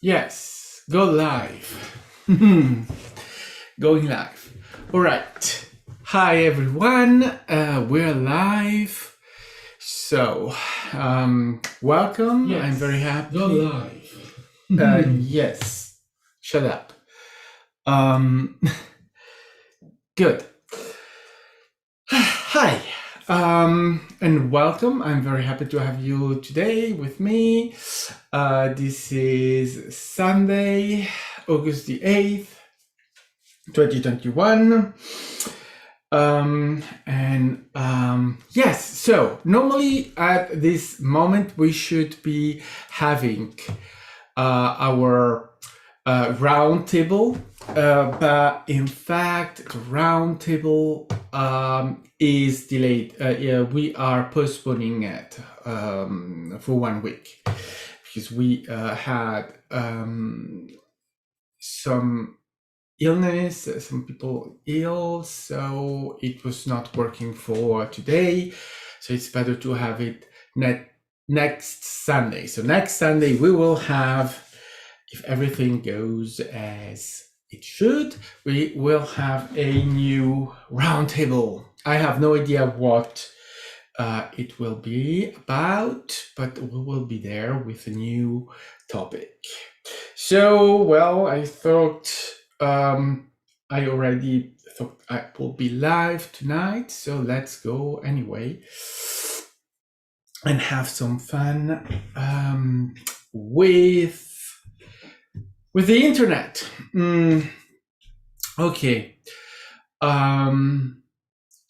Yes, go live. Going live. All right. Hi, everyone. We're live. So, welcome. Yes. I'm very happy. Go live. Yes. Shut up. Um, good. Hi. And welcome. I'm very happy to have you today with me. This is Sunday, August the 8th, 2021. Yes, so normally at this moment we should be having our round table, but in fact the round table is delayed. Yeah, we are postponing it for 1 week because we had some illness, some people ill, so it was not working for today. So it's better to have it next Sunday. So next Sunday we will have, if everything goes as it should, we will have a new roundtable. I have no idea what it will be about, but we will be there with a new topic. So, well, I thought I already thought I will be live tonight, so let's go anyway and have some fun with the internet. Okay.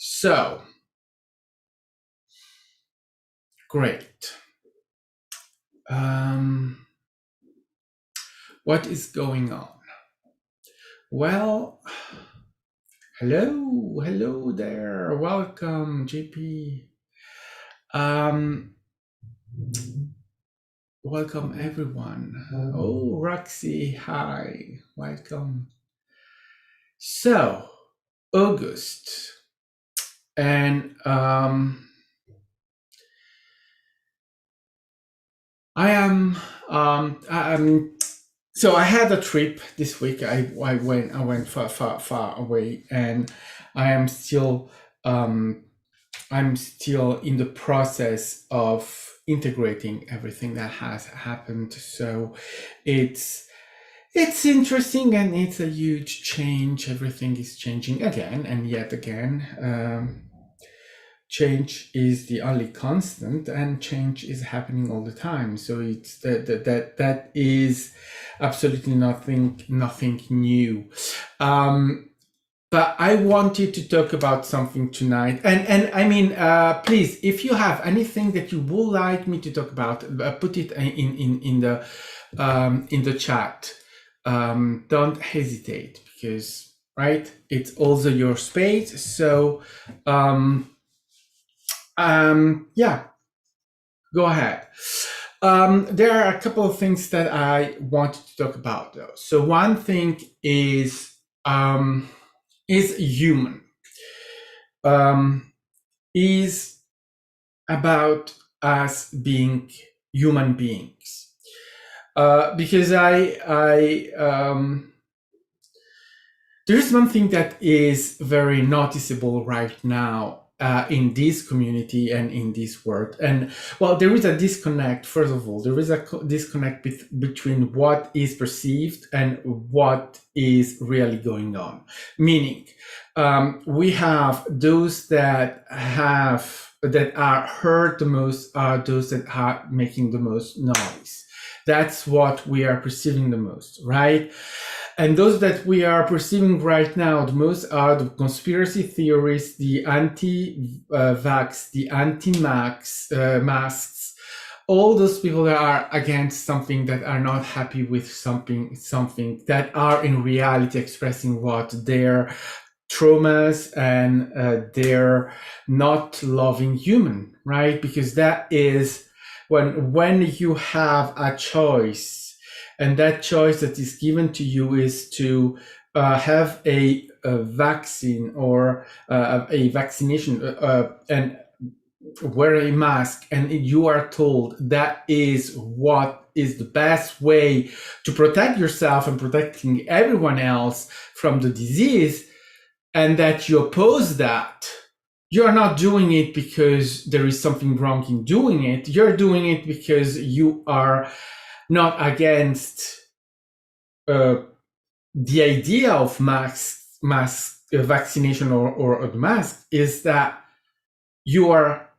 So great. What is going on? Well, hello there. Welcome, JP. Welcome everyone. Oh, Roxy, hi. Welcome. So, August. And so I had a trip this week. I went far away, and I'm still in the process of integrating everything that has happened. So it's interesting, and it's a huge change. Everything is changing again and yet again. Change is the only constant, and change is happening all the time. So it's that is absolutely nothing new. But I wanted to talk about something tonight, and I mean, please, if you have anything that you would like me to talk about, put it in the chat. Don't hesitate, because right, it's also your space. So yeah, go ahead. There are a couple of things that I wanted to talk about, though. So one thing is human. Is about us being human beings. Because there is one thing that is very noticeable right now in this community and in this world. And well, there is a disconnect. First of all, there is a disconnect between what is perceived and what is really going on. Meaning, we have those that are heard the most, are those that are making the most noise. That's what we are perceiving the most, right? And those that we are perceiving right now the most are the conspiracy theorists, the anti-vax, the anti-masks, all those people that are against something, that are not happy with something, that are in reality expressing what their traumas and their not loving human, right? Because that is when you have a choice, and that choice that is given to you is to have a vaccine or a vaccination and wear a mask, and you are told that is what is the best way to protect yourself and protecting everyone else from the disease, and that you oppose that, you're not doing it because there is something wrong in doing it. You're doing it because you are not against the idea of mass vaccination or the mask. Is that you are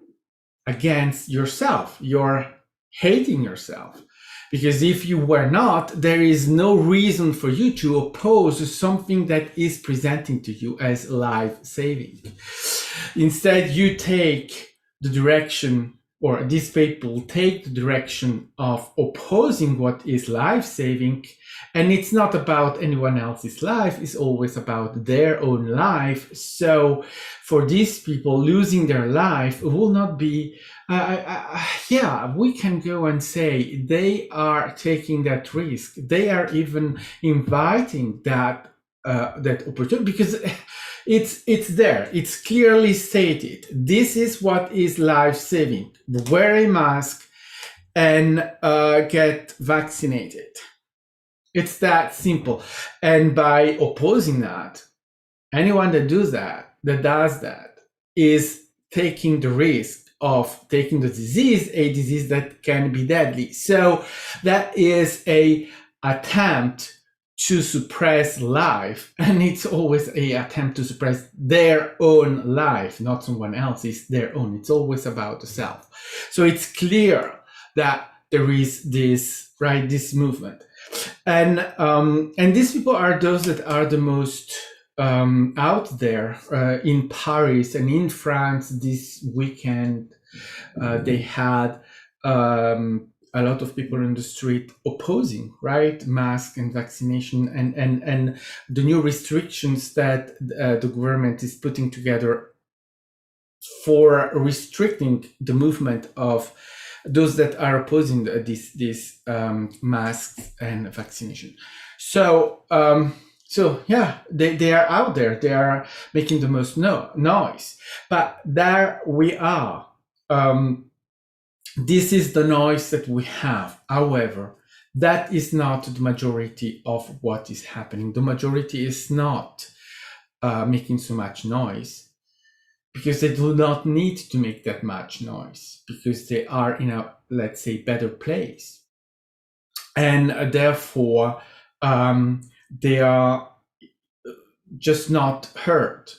against yourself. You're hating yourself. Because if you were not, there is no reason for you to oppose something that is presenting to you as life-saving. Instead, you take the direction, or these people take the direction of opposing what is life-saving, and it's not about anyone else's life, it's always about their own life. So for these people, losing their life will not be, we can go and say they are taking that risk. They are even inviting that opportunity, because it's there. It's clearly stated. This is what is life-saving. Wear a mask and get vaccinated. It's that simple. And by opposing that, anyone that does that is taking the risk of taking the disease, a disease that can be deadly. So that is a attempt to suppress life, and it's always a attempt to suppress their own life, not someone else's, their own. It's always about the self. So it's clear that there is this movement, and these people are those that are the most out there. In Paris and in France this weekend, they had a lot of people in the street opposing mask and vaccination, and the new restrictions that the government is putting together for restricting the movement of those that are opposing this masks and vaccination. So they are out there. They are making the most noise. But there we are. This is the noise that we have. However, that is not the majority of what is happening. The majority is not making so much noise, because they do not need to make that much noise, because they are in a, let's say, better place. And therefore, they are just not heard.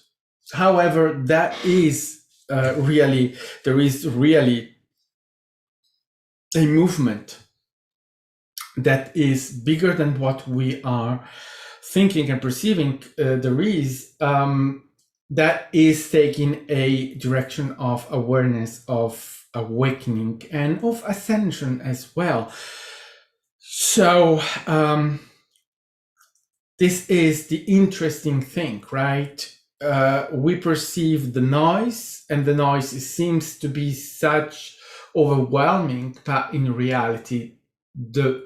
However, there is really a movement that is bigger than what we are thinking and perceiving. There is that is taking a direction of awareness, of awakening, and of ascension as well. So this is the interesting thing, right? We perceive the noise, and the noise seems to be such overwhelming, but in reality, the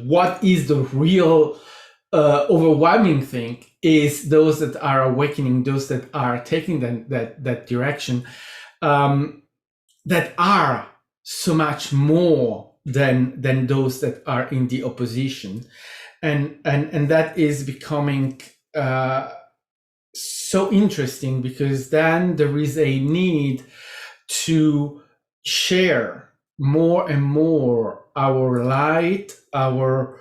what is the real overwhelming thing is those that are awakening, those that are taking that direction, that are so much more than those that are in the opposition, and that is becoming so interesting, because then there is a need to share more and more our light, our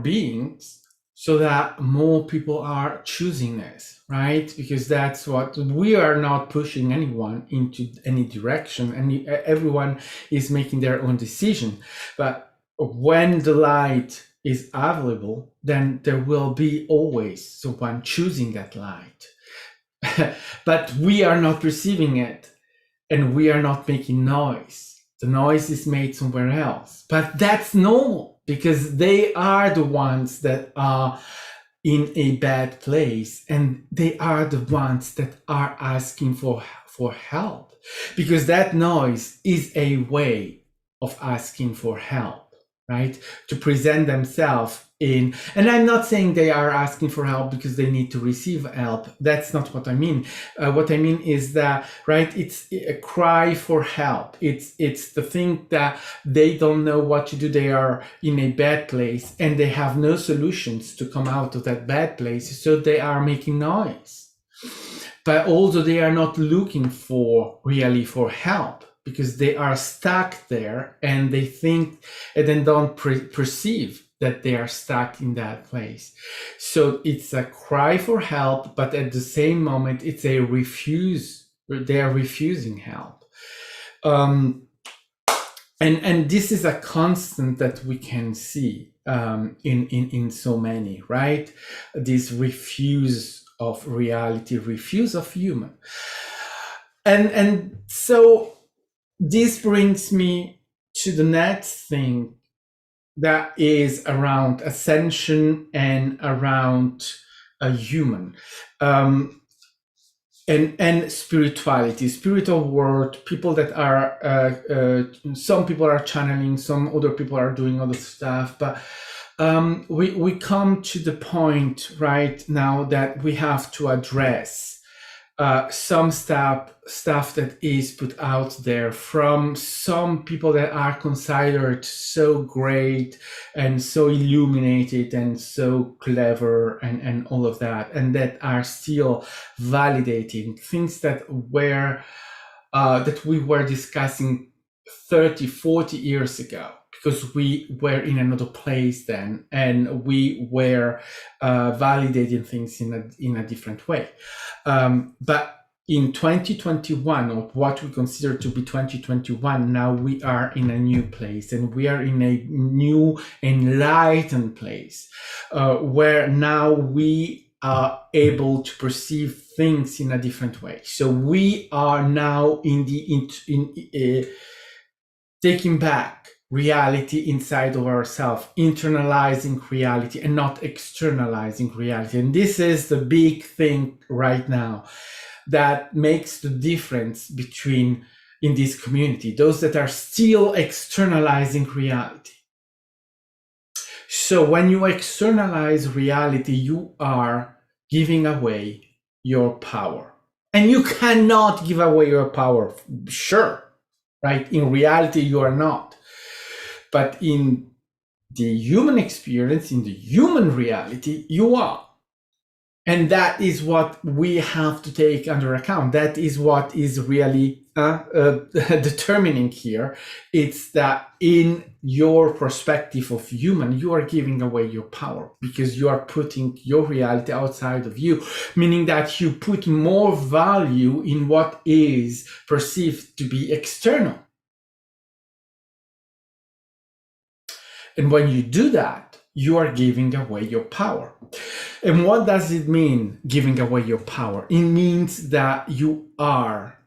beings, so that more people are choosing this, right? Because that's what we are not pushing anyone into any direction, and everyone is making their own decision. But when the light is available, then there will be always someone choosing that light. But we are not perceiving it, and we are not making noise. The noise is made somewhere else. But that's normal, because they are the ones that are in a bad place, and they are the ones that are asking for help, because that noise is a way of asking for help, right? To present themselves in, and I'm not saying they are asking for help because they need to receive help. That's not what I mean. What I mean is that, right, it's a cry for help. It's the thing that they don't know what to do. They are in a bad place and they have no solutions to come out of that bad place. So they are making noise. But also they are not looking really for help, because they are stuck there and they think and then don't perceive that they are stuck in that place. So it's a cry for help, but at the same moment, it's a refuse. They are refusing help. And this is a constant that we can see in so many, right? This refuse of reality, refuse of human. And so this brings me to the next thing, that is around ascension and around a human, and spirituality, spiritual world. People that are some people are channeling, some other people are doing other stuff, but we come to the point right now that we have to address some stuff that is put out there from some people that are considered so great and so illuminated and so clever and all of that, and that are still validating things that were that we were discussing 30, 40 years ago, because we were in another place then and we were validating things in a different way. But in 2021, or what we consider to be 2021, now we are in a new place, and we are in a new enlightened place, where now we are able to perceive things in a different way. So we are now taking back reality inside of ourselves, internalizing reality and not externalizing reality. And this is the big thing right now that makes the difference between, in this community, those that are still externalizing reality. So when you externalize reality, you are giving away your power. And you cannot give away your power, sure, right? In reality, you are not. But in the human experience, in the human reality, you are. And that is what we have to take under account. That is what is really determining here. It's that in your perspective of human, you are giving away your power, because you are putting your reality outside of you, meaning that you put more value in what is perceived to be external. And when you do that, you are giving away your power. And what does it mean, giving away your power? It means that you are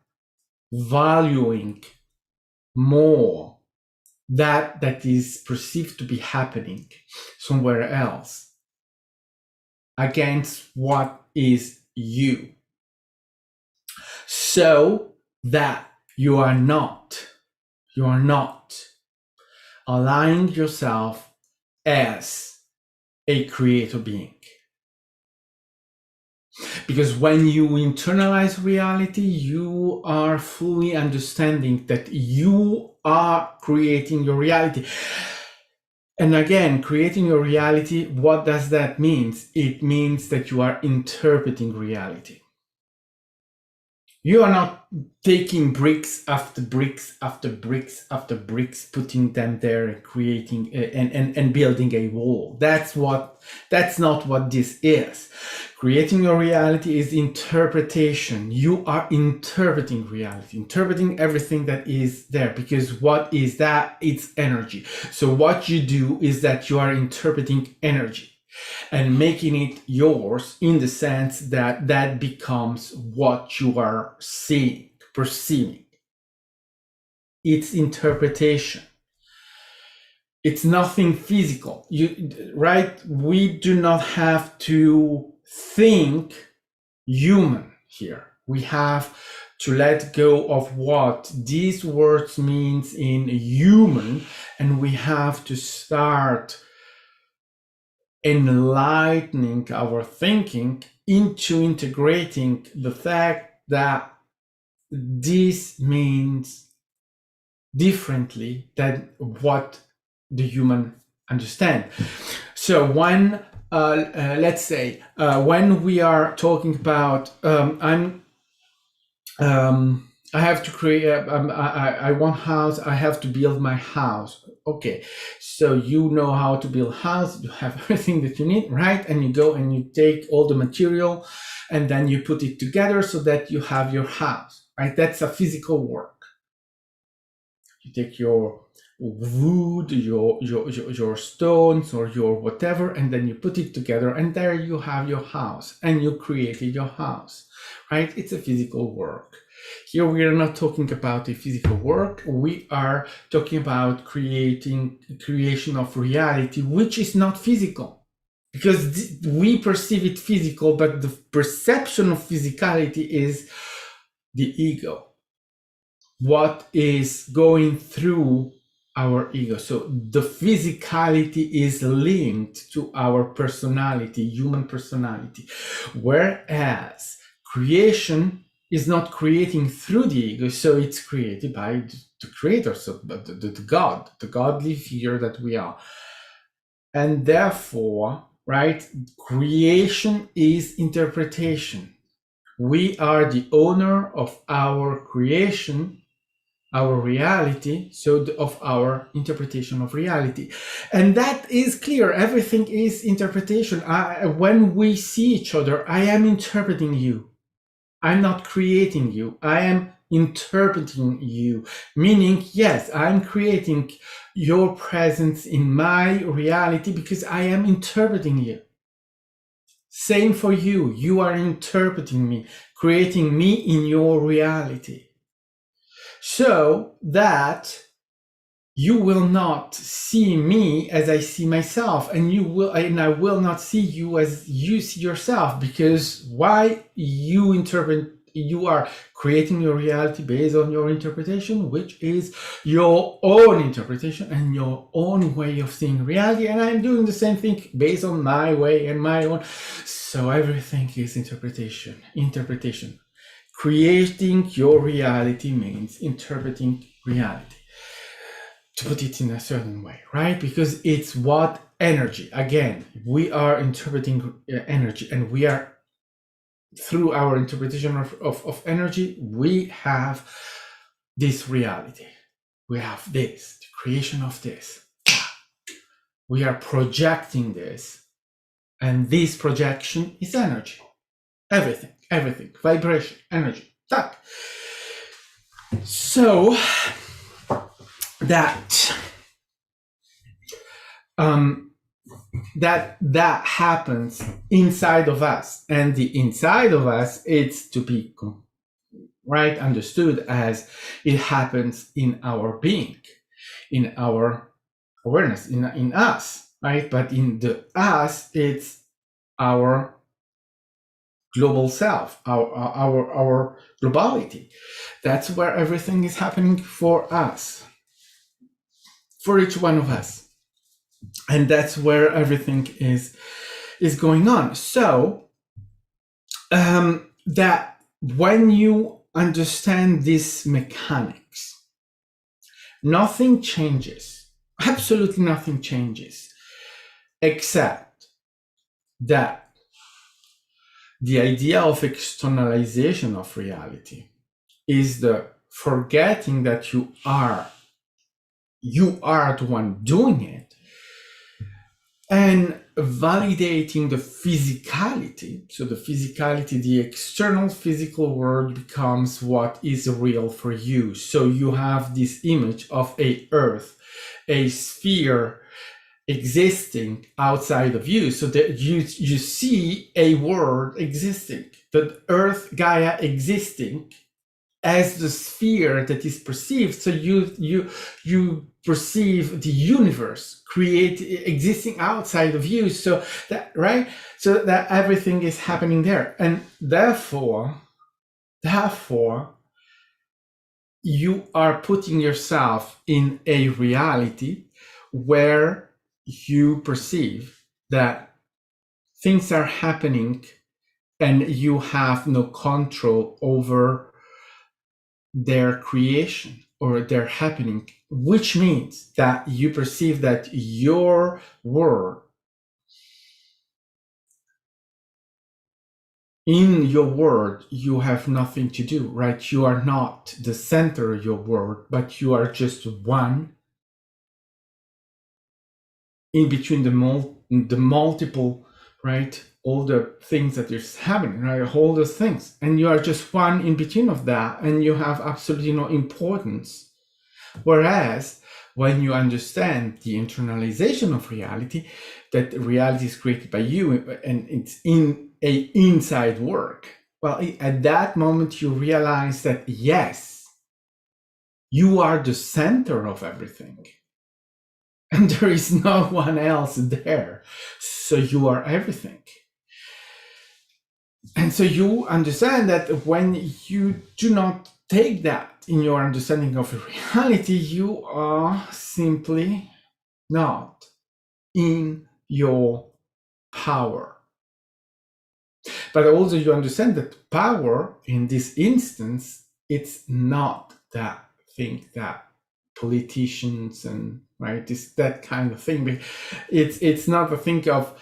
valuing more that is perceived to be happening somewhere else against what is you. So that you are not aligning yourself as a creator being. Because when you internalize reality, you are fully understanding that you are creating your reality. And again, creating your reality, what does that mean? It means that you are interpreting reality. You are not taking bricks after bricks after bricks after bricks, putting them there and creating and building a wall. That's not what this is. Creating your reality is interpretation. You are interpreting reality, interpreting everything that is there, because what is that? It's energy. So what you do is that you are interpreting energy and making it yours, in the sense that that becomes what you are seeing, perceiving. It's interpretation. It's nothing physical, right? We do not have to think human here. We have to let go of what these words means in human, and we have to start enlightening our thinking into integrating the fact that this means differently than what the human understand. So when let's say when we are talking about I have to create I want house, I have to build my house. Okay, so you know how to build a house, you have everything that you need, right? And you go and you take all the material and then you put it together so that you have your house, right? That's a physical work. You take your wood, your stones or your whatever, and then you put it together, and there you have your house, and you created your house, right? It's a physical work. Here we are not talking about a physical work, we are talking about creation of reality, which is not physical, because we perceive it physical, but the perception of physicality is the ego, what is going through our ego. So the physicality is linked to our personality, human personality, whereas creation is not creating through the ego, so it's created by the creator, so the God, the godly figure that we are. And therefore, right, creation is interpretation. We are the owner of our creation, our reality, so of our interpretation of reality. And that is clear. Everything is interpretation. When we see each other, I am interpreting you. I'm not creating you. I am interpreting you. Meaning, yes, I'm creating your presence in my reality because I am interpreting you. Same for you. You are interpreting me, creating me in your reality. So that you will not see me as I see myself, and I will not see you as you see yourself, because why? You are creating your reality based on your interpretation, which is your own interpretation and your own way of seeing reality, and I'm doing the same thing based on my way and my own. So everything is interpretation. Creating your reality means interpreting reality, to put it in a certain way, right? Because it's what energy, again, we are interpreting energy, and we are, through our interpretation of energy, we have this reality. We have this, the creation of this. We are projecting this, and this projection is energy. Everything, vibration, energy. So that that happens inside of us, and the inside of us, it's to be right understood as it happens in our being, in our awareness, in us, right? But in the us, it's our global self, our globality. That's where everything is happening for us, for each one of us, and that's where everything is going on. So that when you understand these mechanics, nothing changes, absolutely nothing changes, except that the idea of externalization of reality is the forgetting that you are the one doing it, and validating the physicality. So the physicality, the external physical world, becomes what is real for you. So you have this image of a earth, a sphere existing outside of you, so that you see a world existing, the earth, Gaia, existing as the sphere that is perceived. So you perceive the universe existing outside of you, so that, right, so that everything is happening there. And therefore you are putting yourself in a reality where you perceive that things are happening and you have no control over their creation or their happening, which means that you perceive that your world, in your world, you have nothing to do, right? You are not the center of your world, but you are just one in between the multiple, right? All the things that is happening, right? All those things. And you are just one in between of that, and you have absolutely no importance. Whereas when you understand the internalization of reality, that reality is created by you and it's in a inside work, well, at that moment you realize that yes, you are the center of everything and there is no one else there, so you are everything. And so you understand that when you do not take that in your understanding of reality, you are simply not in your power. But also you understand that power in this instance, it's not that thing that politicians and right, it's that kind of thing. It's not a thing of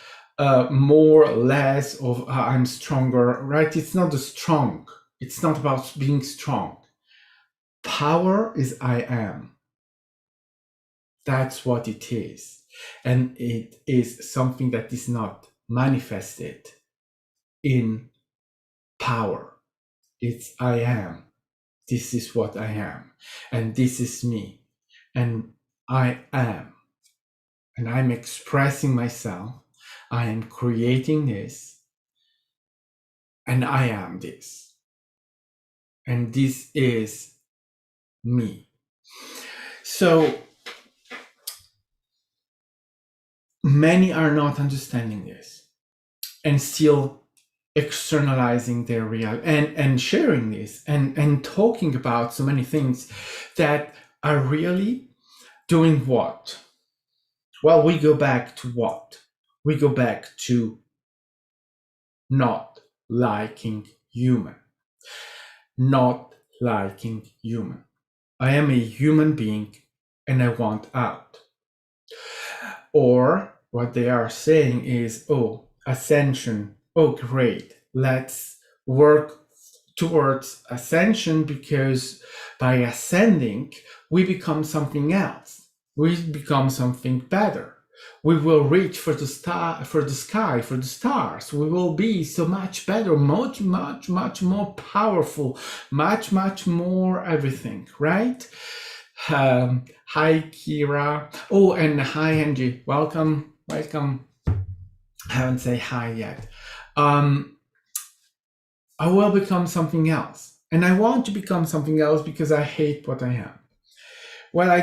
more or less of I'm stronger, right? It's not the strong. It's not about being strong. Power is I am. That's what it is. And it is something that is not manifested in power. It's I am. This is what I am. And this is me. And I am. And I'm expressing myself. I am creating this. And I am this. And this is me. So many are not understanding this and still externalizing their reality and sharing this and talking about so many things that are really doing what? Well, we go back to what? We go back to not liking human. Not liking human. I am a human being and I want out. Or what they are saying is, oh, ascension. Oh, great. Let's work towards ascension because by ascending, we become something else. We become something better. We will reach for the star, for the sky, for the stars. We will be so much better, much more powerful, much more everything, right? Hi, Kira. Oh, and hi, Angie. Welcome. I haven't said hi yet. I will become something else. And I want to become something else because I hate what I am. Well, I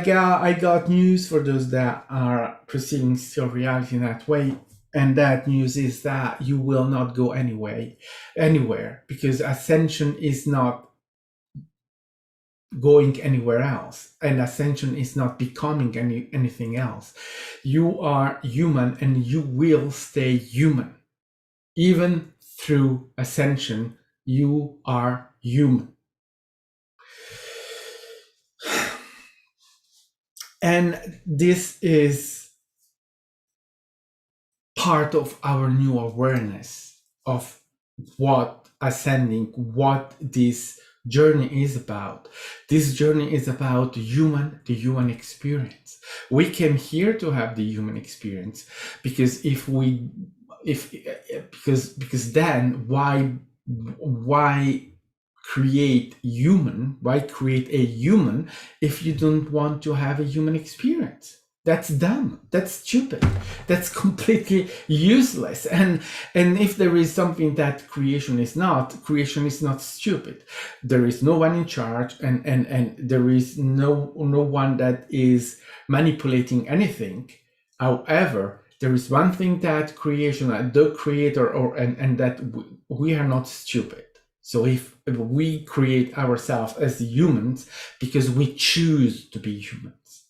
got news for those that are perceiving still reality in that way. And that news is that you will not go anywhere, because ascension is not going anywhere else, and ascension is not becoming anything else. You are human and you will stay human. Even through ascension, you are human. And this is part of our new awareness of what ascending, what this journey is about. This journey is about the human experience. We came here to have the human experience because because then why create a human if you don't want to have a human experience? That's dumb. That's stupid. That's completely useless. And if there is something that creation is not stupid. There is no one in charge, and there is no one that is manipulating anything. However, there is one thing that creation, the creator, and that we are not stupid. So if we create ourselves as humans because we choose to be humans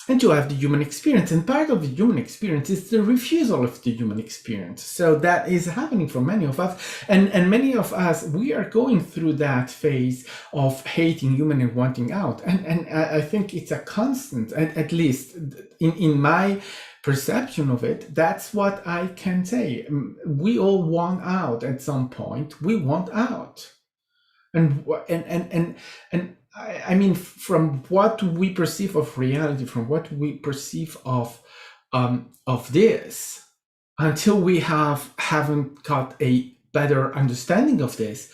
and to have the human experience, and part of the human experience is the refusal of the human experience. So that is happening for many of us, and many of us, we are going through that phase of hating human and wanting out, and I think it's a constant, at least in my perception of it. That's what I can say. We all want out at some point. We want out, and I mean, from what we perceive of reality, from what we perceive of this, until we haven't got a better understanding of this,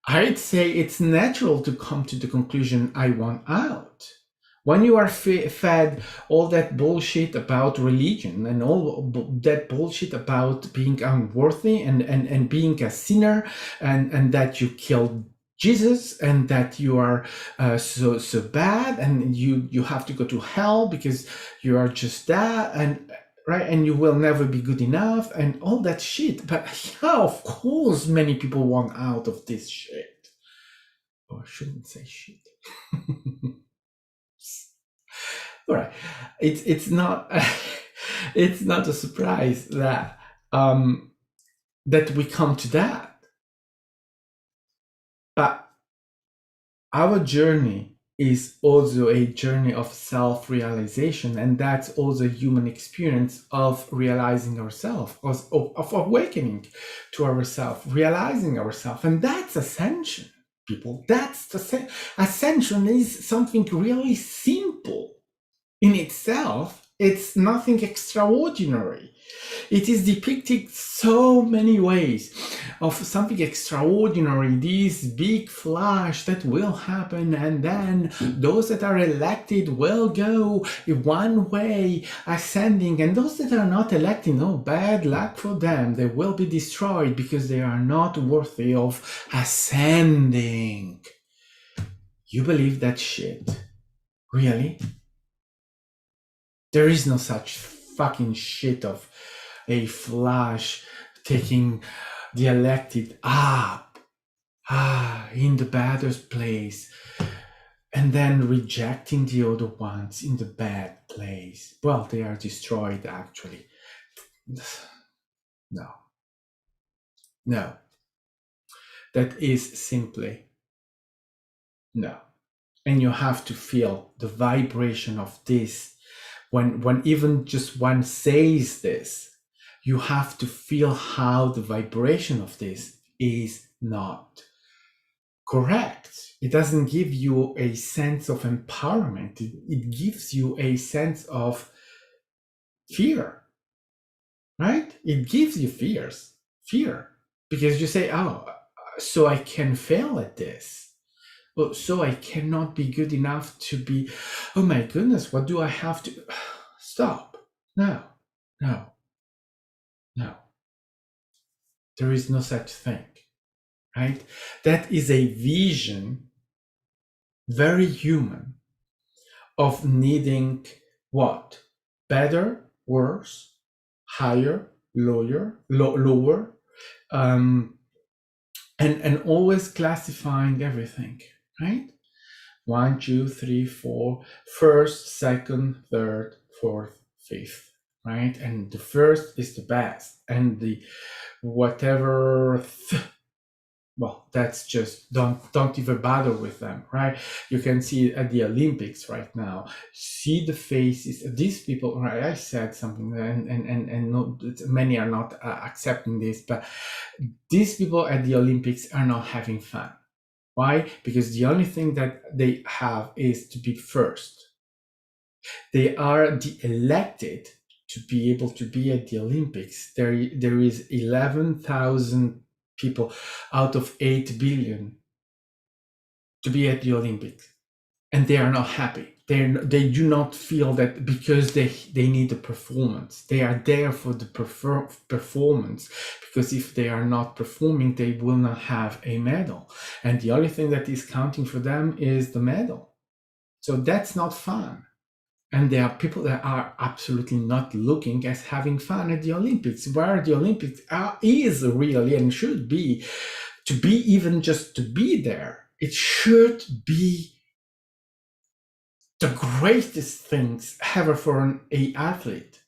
I'd say it's natural to come to the conclusion, I want out. When you are fed all that bullshit about religion and all that bullshit about being unworthy and being a sinner, and that you killed Jesus, and that you are so bad, and you have to go to hell because you are just that, and right, and you will never be good enough, and all that shit. But yeah, of course, many people want out of this shit. Oh, I shouldn't say shit. All right, it's not it's not a surprise that that we come to that, but our journey is also a journey of self-realization, and that's also a human experience of realizing ourselves, of awakening to ourselves, realizing ourselves, and that's ascension, people. That's the ascension is something really simple in itself. It's nothing extraordinary. It is depicted so many ways of something extraordinary, this big flash that will happen, and then those that are elected will go one way, ascending, and those that are not elected, oh, bad luck for them. They will be destroyed because they are not worthy of ascending. You believe that shit? Really? There is no such fucking shit of a flash taking the elected up, in the better place, and then rejecting the other ones in the bad place. Well, they are destroyed, actually. No. That is simply no. And you have to feel the vibration of this. When even just one says this, you have to feel how the vibration of this is not correct. It doesn't give you a sense of empowerment. It gives you a sense of fear, right? It gives you fear, because you say, oh, so I can fail at this. Well, so I cannot be good enough to be, oh my goodness, what do I have to stop? No. There is no such thing, right? That is a vision, very human, of needing what? Better, worse, higher, lower, and always classifying everything, right? 1, 2, 3, 4, first, second, third, fourth, fifth, right? And the first is the best, and the whatever, well, that's just don't even bother with them, right? You can see at the Olympics right now, see the faces these people, right? I said something, and no, many are not accepting this, but these people at the Olympics are not having fun. Why? Because the only thing that they have is to be first. They are the elected to be able to be at the Olympics. There is 11,000 people out of 8 billion to be at the Olympics, and they are not happy. They do not feel that, because they need a performance. They are there for the performance, because if they are not performing, they will not have a medal, and the only thing that is counting for them is the medal. So that's not fun. And there are people that are absolutely not looking as having fun at the Olympics, where the Olympics is really and should be to be even just to be there, it should be the greatest things ever for an athlete.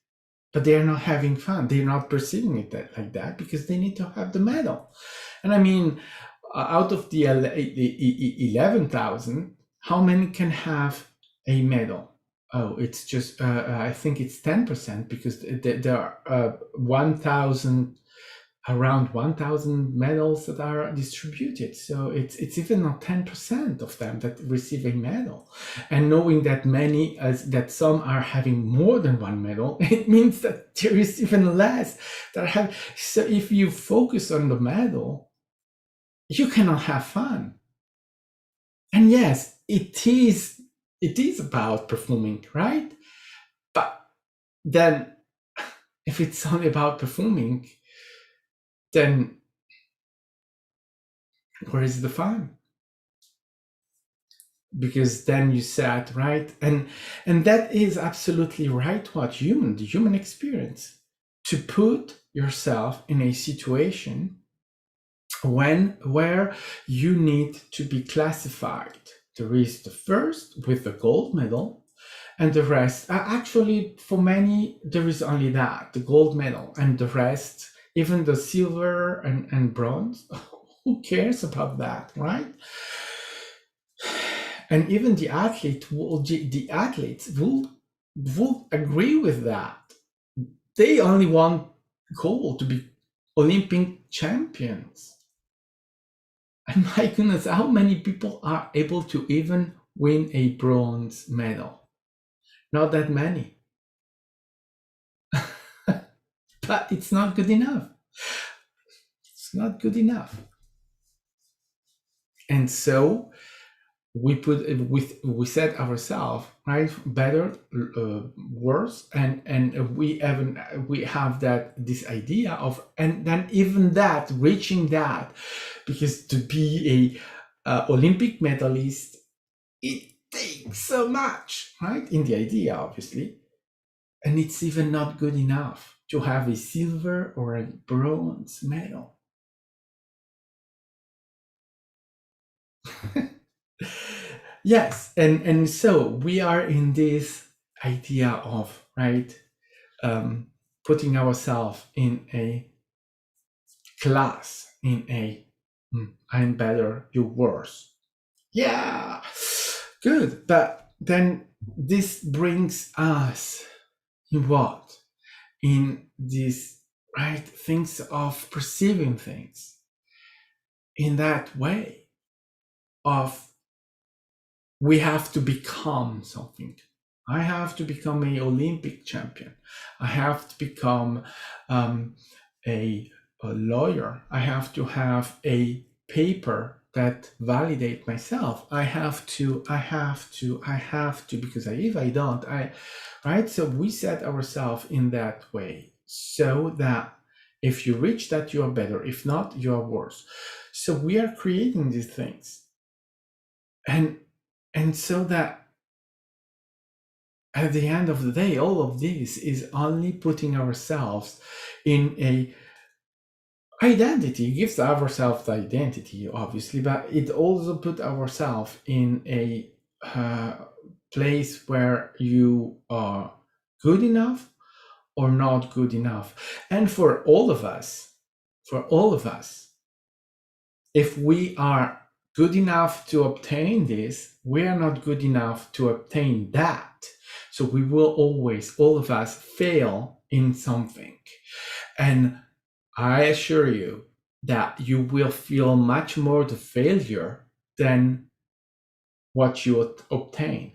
But they are not having fun. They're not perceiving it like that because they need to have the medal. And I mean, out of the 11,000, how many can have a medal? Oh, it's just, I think it's 10% because there are 1,000, around 1,000 medals that are distributed. So it's even not 10% of them that receive a medal. And knowing that that some are having more than one medal, it means that there is even less that have. So if you focus on the medal, you cannot have fun. And yes, it is about performing, right? But then if it's only about performing, then where is the fun? Because then you said, right, and that is absolutely right, what the human experience, to put yourself in a situation where you need to be classified. There is the first with the gold medal, and the rest, actually for many there is only that, the gold medal, and the rest, even the silver and bronze, who cares about that, right? And even the athletes will agree with that. They only want gold to be Olympic champions. And my goodness, how many people are able to even win a bronze medal? Not that many. But it's not good enough. It's not good enough. And so we set ourselves, right, better, worse, and we have this idea of, and then even that, reaching that, because to be a Olympic medalist, it takes so much, right, in the idea, obviously, and it's even not good enough to have a silver or a bronze medal. Yes, and so we are in this idea of, right, putting ourselves in a class, in a I'm better, you're worse. Yeah, good. But then this brings us in what? In these, right, things of perceiving things in that way of, we have to become something. I have to become an Olympic champion. I have to become a lawyer. I have to have a paper that validate myself. I have to, because if I don't, right? So we set ourselves in that way so that if you reach that, you are better. If not, you are worse. So we are creating these things. And so that at the end of the day, all of this is only putting ourselves in a identity. It gives ourselves the identity, obviously, but it also put ourselves in a place where you are good enough or not good enough. And for all of us, if we are good enough to obtain this, we are not good enough to obtain that. So we will always, all of us, fail in something. And I assure you that you will feel much more the failure than what you obtain.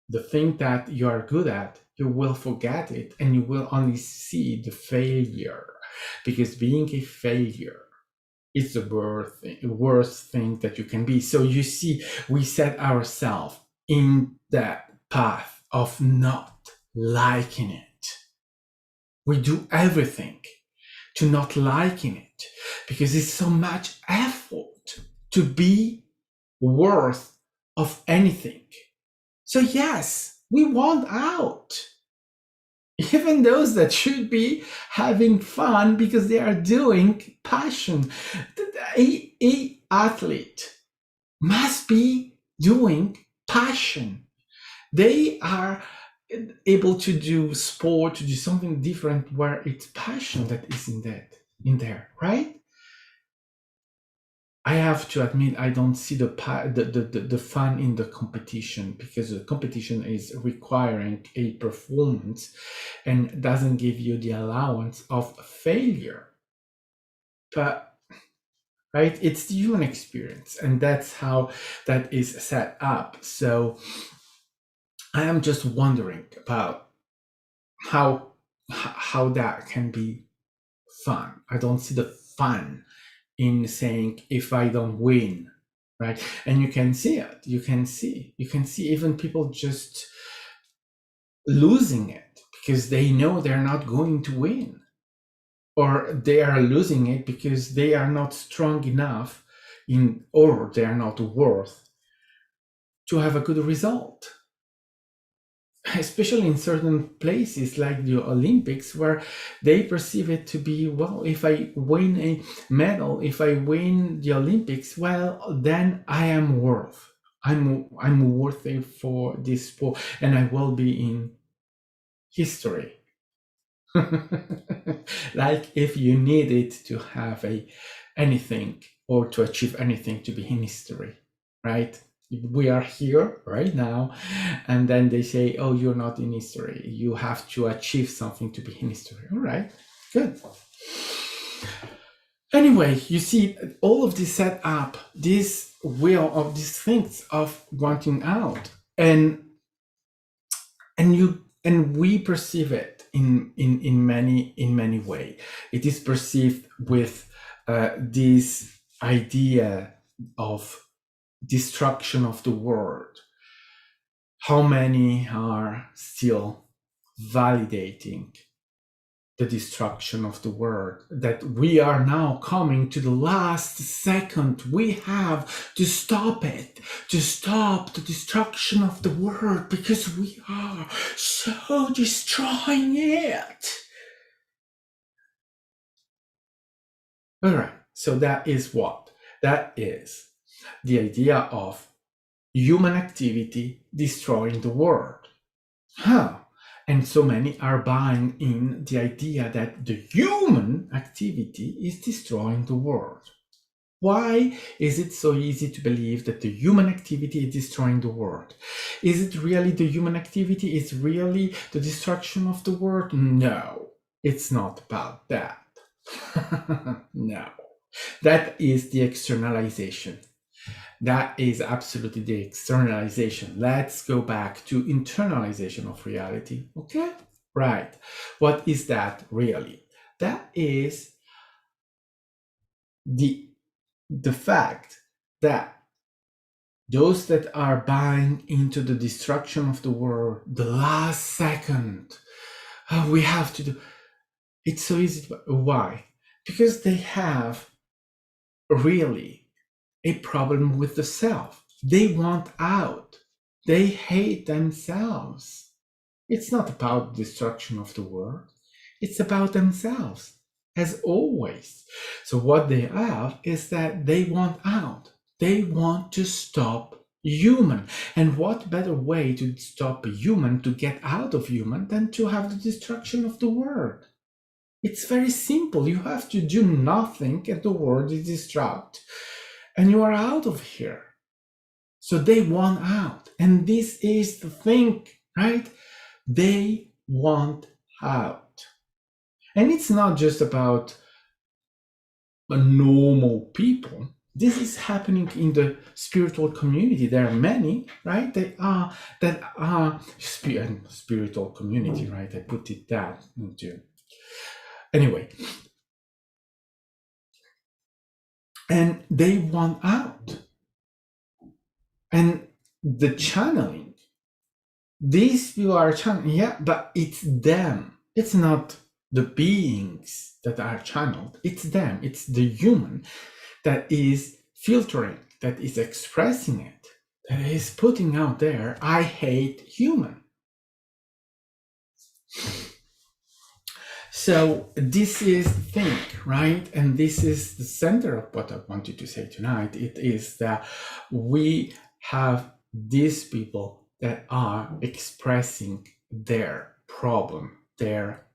The thing that you are good at, you will forget it and you will only see the failure, because being a failure is the worst thing that you can be. So you see, we set ourselves in that path of not liking it. We do everything to not liking it because it's so much effort to be worth of anything. So yes, we want out. even those that should be having fun because they are doing passion. A athlete must be doing passion. They are able to do sport, to do something different where it's passion that is in there, right? I have to admit I don't see the fun in the competition, because the competition is requiring a performance and doesn't give you the allowance of failure. But right, it's the human experience, and that's how that is set up. So I am just wondering about how that can be fun. I don't see the fun in saying if I don't win, right? And you can see it. You can see even people just losing it because they know they're not going to win, or they are losing it because they are not strong enough or they are not worth to have a good result. Especially in certain places like the Olympics, where they perceive it to be, well, if I win a medal, if I win the Olympics, well, then I am worth. I'm worthy for this sport, and I will be in history. Like if you needed to have anything or to achieve anything to be in history, right? We are here right now, and then they say, oh, you're not in history, you have to achieve something to be in history. All right, good. Anyway, you see all of this set up, this will of these things of wanting out, and we perceive it in many way. It is perceived with this idea of destruction of the world. How many are still validating the destruction of the world, that we are now coming to the last second, we have to stop it, to stop the destruction of the world, because we are so destroying it. All right, so that is what? That is the idea of human activity destroying the world. And so many are buying in the idea that the human activity is destroying the world. Why is it so easy to believe that the human activity is destroying the world? Is it really the human activity? Is really the destruction of the world? No, it's not about that. No, that is the externalization. That is absolutely the externalization. Let's go back to internalization of reality. Okay? Right. What is that really? That is the fact that those that are buying into the destruction of the world, the last second, we have to do. It's so easy. Why? Because they have really a problem with the self. They want out. They hate themselves. It's not about destruction of the world. It's about themselves, as always. So what they have is that they want out. They want to stop human. And what better way to stop a human, to get out of human, than to have the destruction of the world? It's very simple. You have to do nothing and the world is destroyed, and you are out of here. So they want out. And this is the thing, right? They want out. And it's not just about normal people. This is happening in the spiritual community. There are many, right? That are spiritual community, right? I put it that into. Anyway. And they want out. And the channeling, these people are channeling, yeah, but it's them. It's not the beings that are channeled. It's them. It's the human that is filtering, that is expressing it, that is putting out there, I hate human. So this is the thing, right? And this is the center of what I wanted to say tonight. It is that we have these people that are expressing their problem, their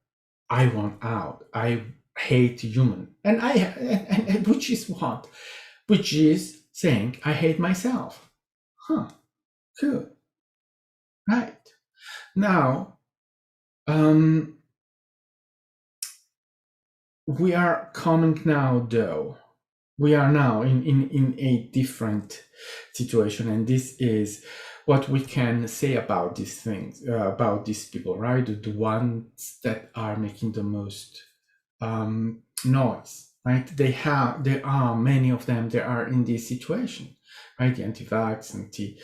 I want out, I hate human, and which is what? Which is saying I hate myself. Huh, cool. Right. Now, we are coming now, though. We are now in a different situation, and this is what we can say about these things, about these people, right? The ones that are making the most noise, right? There are many of them that are in this situation, right? The anti-vax, anti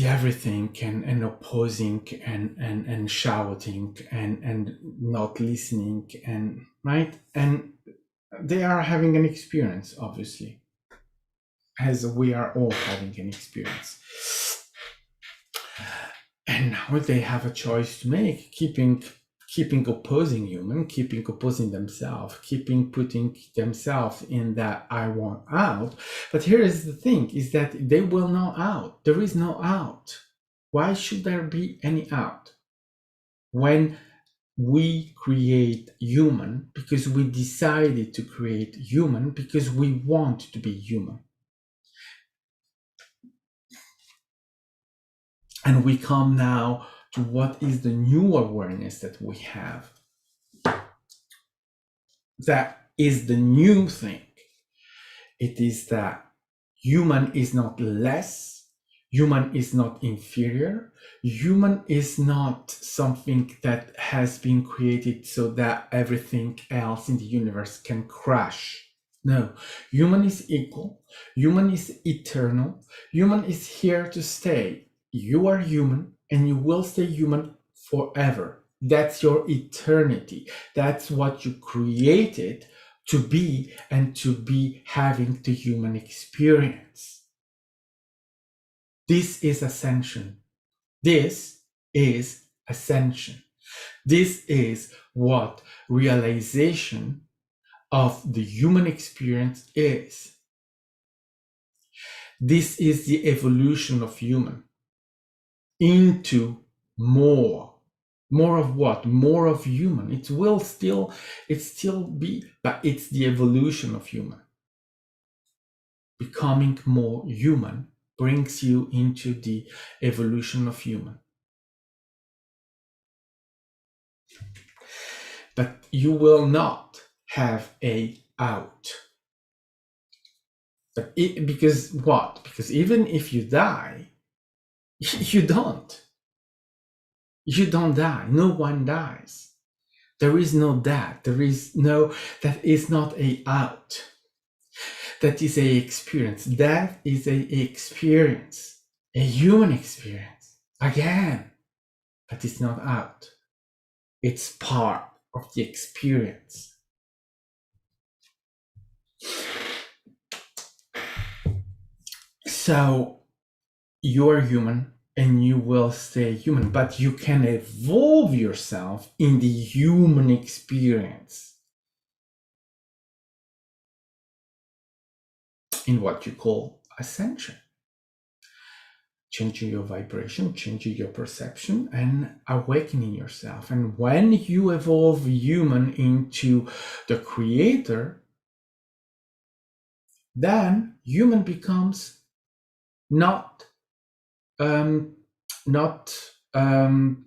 everything, and opposing and shouting and not listening, and right, and they are having an experience, obviously, as we are all having an experience. And now they have a choice to make, keeping opposing human, keeping opposing themselves, keeping putting themselves in that I want out. But here is the thing, is that they will not out. There is no out. Why should there be any out? When we create human, because we decided to create human, because we want to be human. And we come now to what is the new awareness that we have. That is the new thing. It is that human is not less, human is not inferior, human is not something that has been created so that everything else in the universe can crash. No, human is equal, human is eternal, human is here to stay. You are human and you will stay human forever. That's your eternity. That's what you created to be, and to be having the human experience. This is ascension. This is ascension. This is what realization of the human experience is. This is the evolution of human into more of what? More of human. It still be, but it's the evolution of human. Becoming more human brings you into the evolution of human. But you will not have a out. Because what? Because even if you die, you don't die. No one dies. There is no that. That is not a out. That is a experience. That is a experience. A human experience. Again. But it's not out. It's part of the experience. So you're human and you will stay human, but you can evolve yourself in the human experience, in what you call ascension. Changing your vibration, changing your perception, and awakening yourself. And when you evolve human into the creator, then human becomes not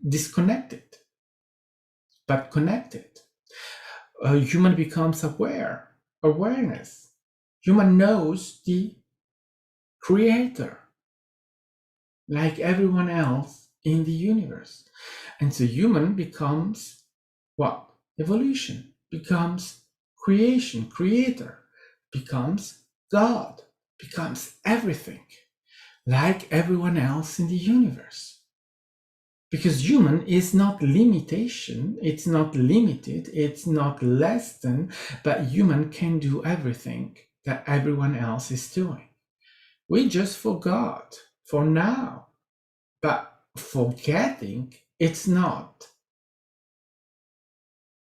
disconnected, but connected. Human becomes awareness. Human knows the creator, like everyone else in the universe. And so human becomes what? Evolution, becomes creation, creator, becomes God, becomes everything, like everyone else in the universe. Because human is not limitation, it's not limited, it's not less than, but human can do everything that everyone else is doing. We just forgot for now, but forgetting, it's not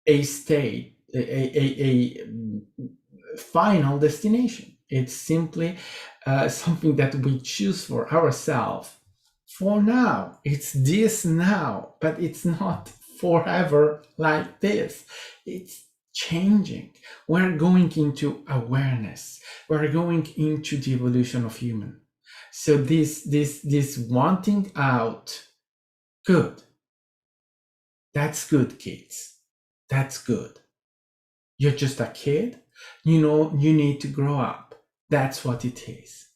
a state, a final destination. It's simply something that we choose for ourselves for now. It's this now, but it's not forever like this. It's changing. We're going into awareness. We're going into the evolution of human. So this wanting out, good. That's good, kids. That's good. You're just a kid. You know, you need to grow up. That's what it is.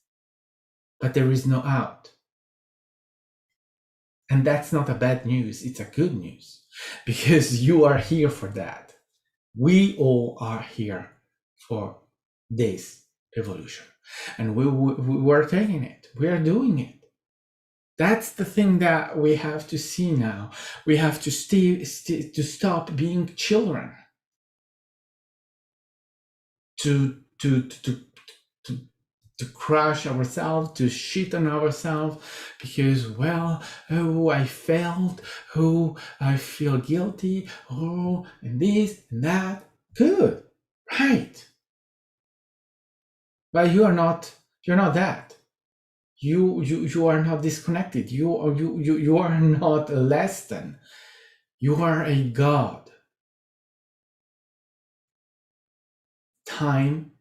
But there is no out. And that's not a bad news. It's a good news because you are here for that. We all are here for this evolution. And we're taking it. We are doing it. That's the thing that we have to see now. We have to stop being children. To crush ourselves, to shit on ourselves, because, well, oh, I failed, oh, I feel guilty, oh, and this and that. Good, right? But you're not that. You are not disconnected. You are not less than. You are a God. Time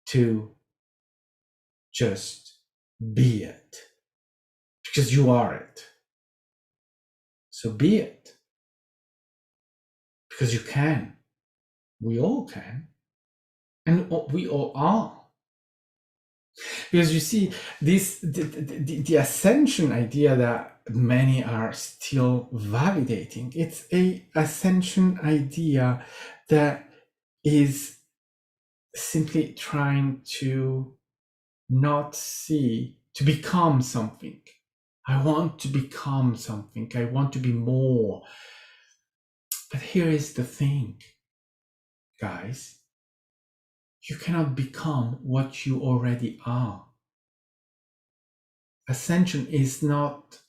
to just be it, because you are it. So be it, because you can. We all can, and we all are. Because you see, the ascension idea that many are still validating, it's a ascension idea that is simply trying to not see, to become something. I want to become something. I want to be more. But here is the thing, guys. You cannot become what you already are. Ascension is not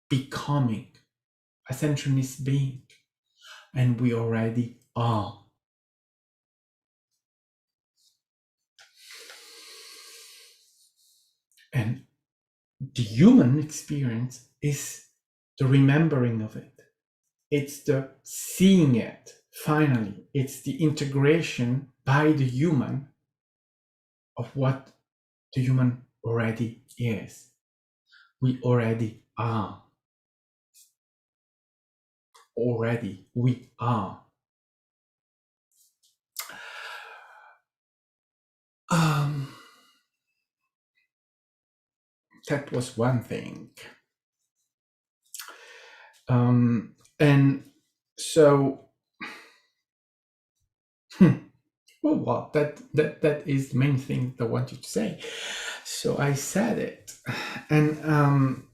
becoming. Ascension is being. And we already are. And the human experience is the remembering of it. It's the seeing it, finally. It's the integration by the human of what the human already is. We already are. Already, we are. That was one thing. And so, well, that is the main thing I wanted to say. So I said it. And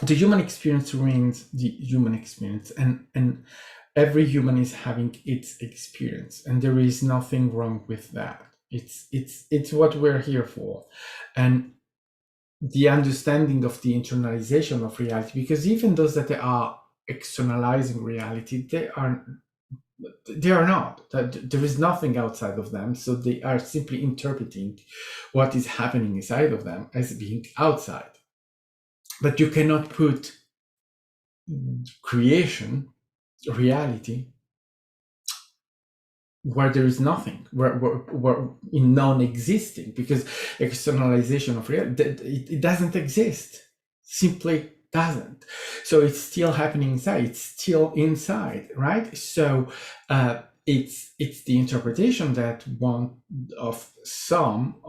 the human experience remains the human experience, and every human is having its experience, and there is nothing wrong with that. It's what we're here for. And the understanding of the internalization of reality, because even those that are externalizing reality, they are not. There is nothing outside of them, so they are simply interpreting what is happening inside of them as being outside. But you cannot put creation, reality, where there is nothing, where in non-existing, because externalization of reality, it doesn't exist, simply doesn't. So it's still happening inside, it's still inside, right? So it's the interpretation that one of some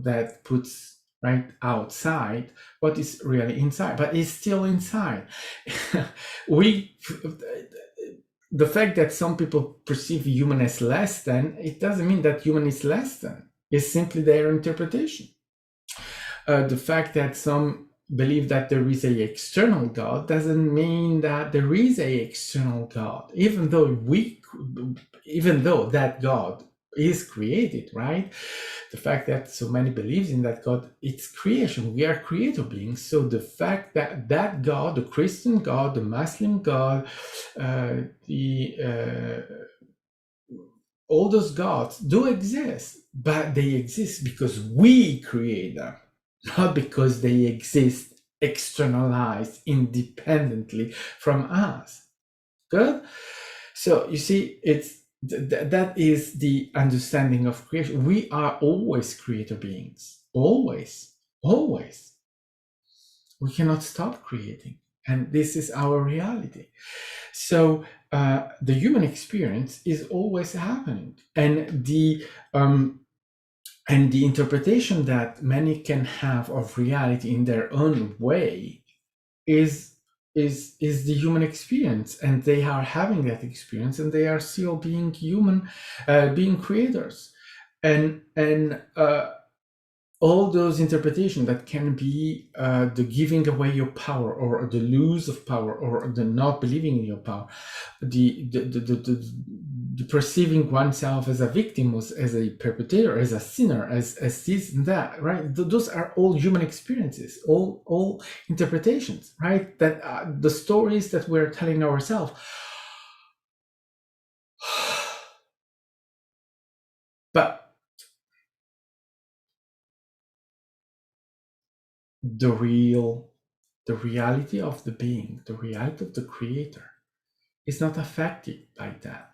that puts right outside what is really inside, but it's still inside. The fact that some people perceive human as less than, it doesn't mean that human is less than. It's simply their interpretation. The fact that some believe that there is a external God doesn't mean that there is a external God, even though that God is created, right? The fact that so many believes in that God, it's creation. We are creator beings. So the fact that that God, the Christian God, the Muslim God, the all those gods do exist, but they exist because we create them, not because they exist externalized independently from us. Good? So you see, that is the understanding of creation. We are always creator beings. Always. Always. We cannot stop creating. And this is our reality. So the human experience is always happening. And the interpretation that many can have of reality in their own way is the human experience, and they are having that experience, and they are still being human, being creators, and all those interpretations that can be the giving away your power, or the lose of power, or the not believing in your power, the perceiving oneself as a victim, as a perpetrator, as a sinner, as this and that, right? Those are all human experiences, all interpretations, right? That the stories that we're telling ourselves. But the reality of the being, the reality of the creator, is not affected by that.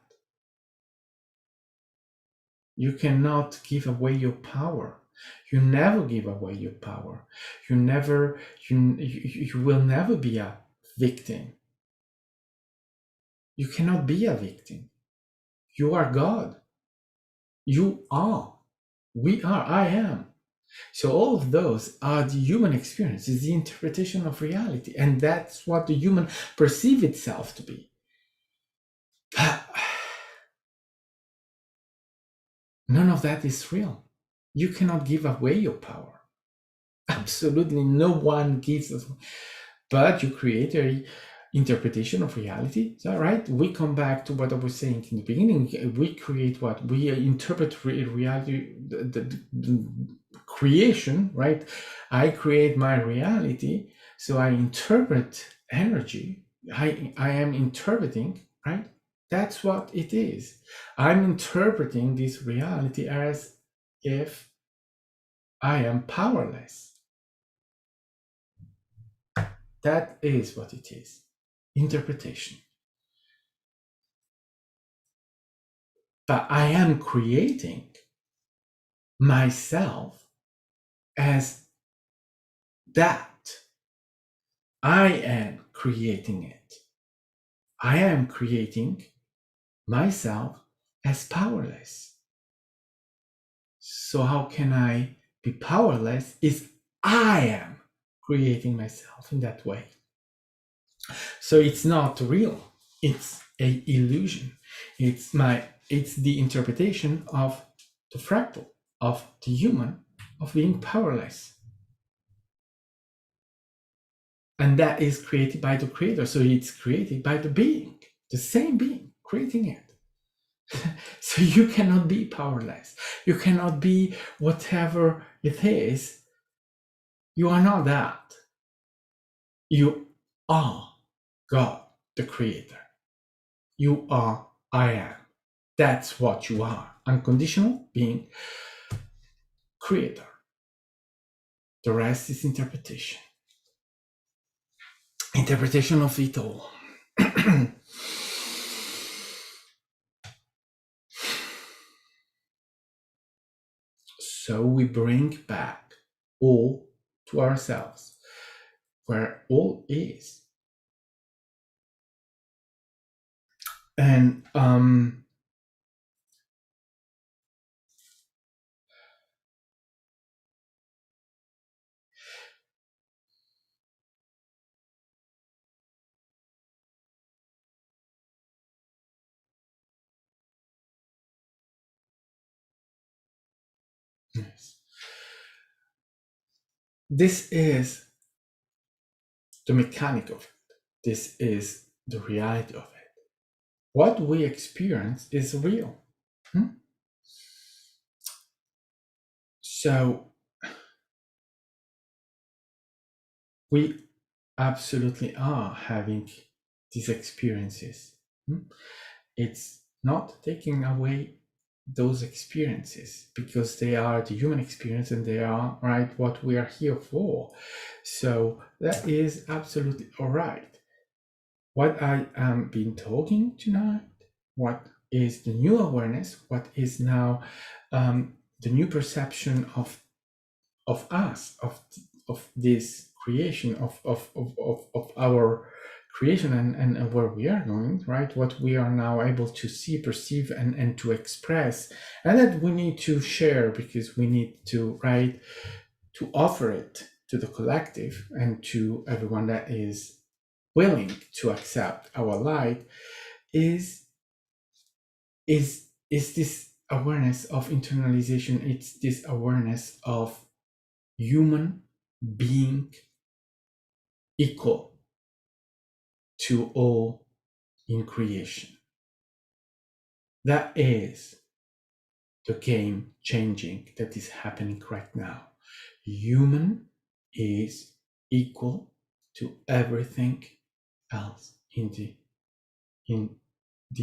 You cannot give away your power. You never give away your power. You will never be a victim. You cannot be a victim. You are God. You are. We are. I am. So all of those are the human experience, is the interpretation of reality. And that's what the human perceive itself to be. None of that is real. You cannot give away your power. Absolutely no one gives us. But you create a interpretation of reality. Is that right? We come back to what I was saying in the beginning. We create what? We interpret reality, the creation, right? I create my reality. So I interpret energy. I am interpreting, right? That's what it is. I'm interpreting this reality as if I am powerless. That is what it is. Interpretation. But I am creating myself as that. I am creating it. I am creating myself as powerless. So how can I be powerless if I am creating myself in that way? So it's not real. It's an illusion. It's the interpretation of the fractal, of the human, of being powerless. And that is created by the creator. So it's created by the being, the same being creating it. So you cannot be powerless. You cannot be whatever it is. You are not that. You are God, the creator. You are I am. That's what you are. Unconditional being, creator. The rest is interpretation. Interpretation of it all. So we bring back all to ourselves, where all is. And yes. This is the mechanic of it. This is the reality of it. What we experience is real. So we absolutely are having these experiences. It's not taking away those experiences because they are the human experience and they are right what we are here for. So that is absolutely all right. What I am been talking tonight, what is the new awareness, what is now the new perception of us, of this creation, of our creation and where we are going, right? What we are now able to see, perceive, and to express, and that we need to share because we need to, right, to offer it to the collective and to everyone that is willing to accept our light is this awareness of internalization. It's this awareness of human being equal to all in creation. That is the game changing that is happening right now. Human is equal to everything else in the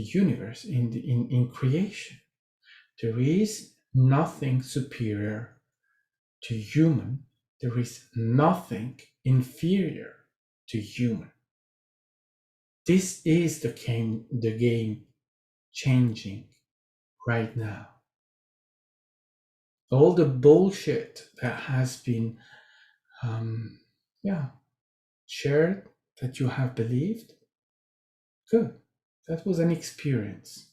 universe, in creation. There is nothing superior to human. There is nothing inferior to human. This is the game changing right now. All the bullshit that has been shared, that you have believed, good. That was an experience.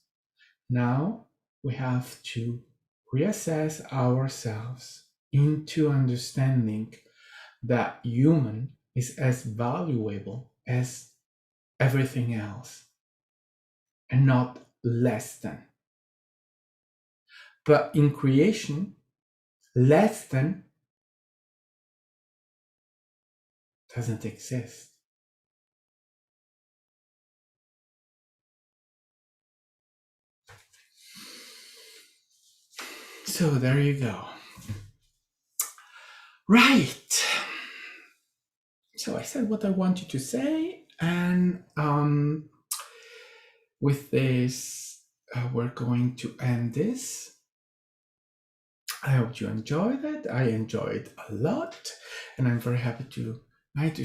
Now we have to reassess ourselves into understanding that human is as valuable as everything else and not less than. But in creation, less than doesn't exist. So there you go. Right. So I said what I wanted to say, and with this, we're going to end this. I hope you enjoyed it. I enjoyed a lot, and I'm very happy to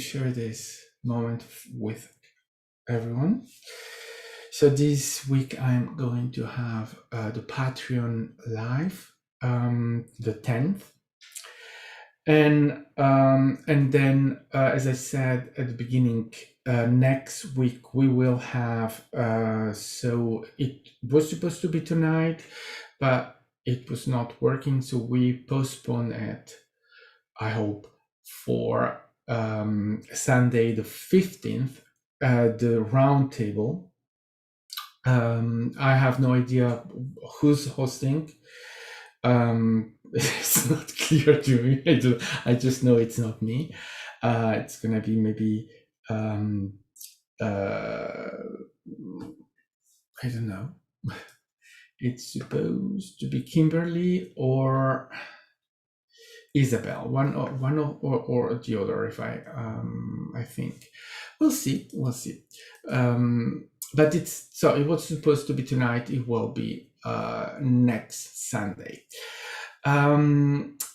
share this moment with everyone. So this week I'm going to have the Patreon live, the 10th, and then as I said at the beginning, next week we will have. So it was supposed to be tonight, but it was not working, so we postponed it, I hope, for Sunday the 15th, the round table. I have no idea who's hosting. It's not clear to me. I just know it's not me. It's gonna be maybe I don't know. It's supposed to be Kimberly or Isabel, one or the other. If I think we'll see. But it was supposed to be tonight. It will be next Sunday.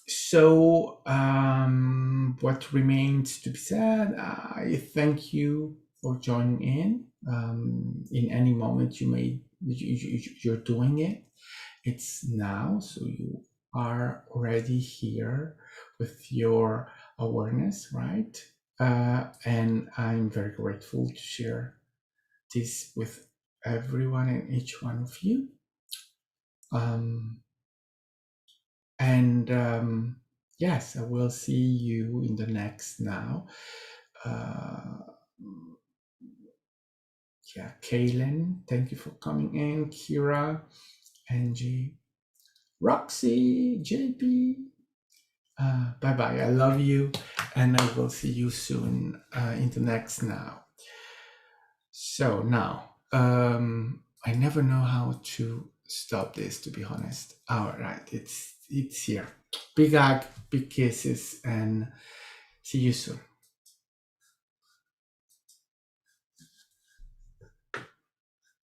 So what remains to be said? I thank you for joining in. In any moment you're doing it. It's now, so you are already here with your awareness, right? And I'm very grateful to share this with everyone and each one of you. Yes, I will see you in the next now. Kaylin, thank you for coming in. Kira, Angie, Roxy, JP. Bye-bye. I love you, and I will see you soon in the next now. So now, I never know how to stop this, to be honest. All right, it's it's here. Big hug, big kisses, and see you soon.